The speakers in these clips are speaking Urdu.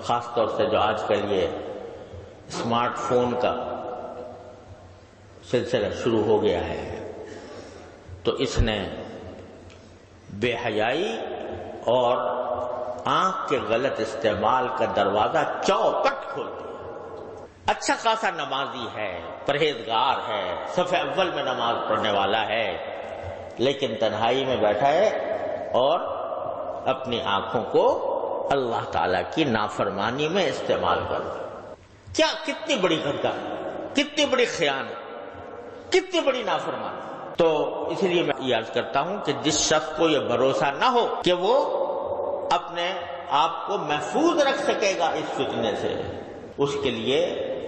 خاص طور سے جو آج کل یہ اسمارٹ فون کا سلسلہ شروع ہو گیا ہے، تو اس نے بے حیائی اور آنکھ کے غلط استعمال کا دروازہ چوپٹ کھول دیا۔ اچھا خاصا نمازی ہے، پرہیزگار ہے، صف اول میں نماز پڑھنے والا ہے، لیکن تنہائی میں بیٹھا ہے اور اپنی آنکھوں کو اللہ تعالی کی نافرمانی میں استعمال کر دیا۔ کیا کتنی بڑی غداری، کتنی بڑی خیانت، کتنی بڑی نافرمانی۔ تو اس لیے میں یہ عرض کرتا ہوں کہ جس شخص کو یہ بھروسہ نہ ہو کہ وہ اپنے آپ کو محفوظ رکھ سکے گا اس فتنے سے، اس کے لیے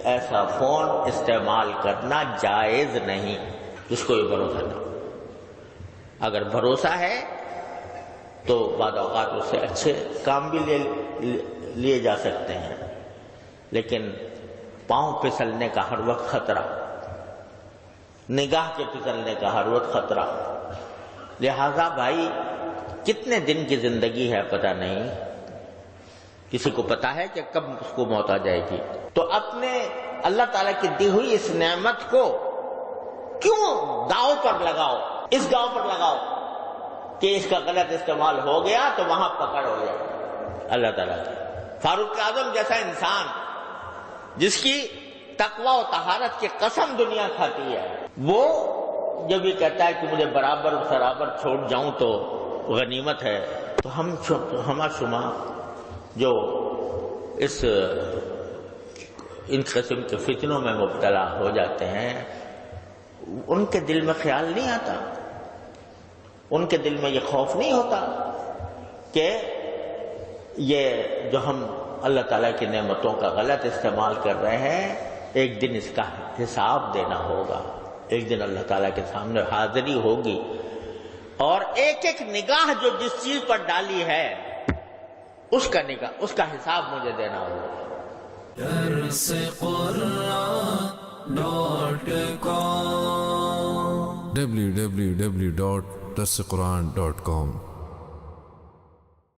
ایسا فون استعمال کرنا جائز نہیں، جس کو یہ بھروسہ نہ ہو۔ اگر بھروسہ ہے تو بعض اوقات اس سے اچھے کام بھی لیے جا سکتے ہیں، لیکن پاؤں پھسلنے کا ہر وقت خطرہ، نگاہ کے پھسلنے کا ہر وقت خطرہ۔ لہذا بھائی کتنے دن کی زندگی ہے پتہ نہیں، کسی کو پتا ہے کہ کب اس کو موت آ جائے گی۔ تو اپنے اللہ تعالیٰ کی دی ہوئی اس نعمت کو کیوں داؤ پر لگاؤ، اس داؤ پر لگاؤ کہ اس کا غلط استعمال ہو گیا تو وہاں پکڑ ہو جائے اللہ تعالیٰ کی۔ فاروق اعظم جیسا انسان جس کی تقوی و طہارت کی قسم دنیا کھاتی ہے، وہ جب یہ کہتا ہے کہ مجھے برابر سرابر چھوڑ جاؤں تو غنیمت ہے، تو ہم شما جو ان قسم کے فتنوں میں مبتلا ہو جاتے ہیں، ان کے دل میں خیال نہیں آتا، ان کے دل میں یہ خوف نہیں ہوتا کہ یہ جو ہم اللہ تعالیٰ کی نعمتوں کا غلط استعمال کر رہے ہیں، ایک دن اس کا حساب دینا ہوگا، ایک دن اللہ تعالیٰ کے سامنے حاضری ہوگی، اور ایک ایک نگاہ جو جس چیز پر ڈالی ہے اس کا حساب مجھے دینا ہوگا۔ www.darsequran.com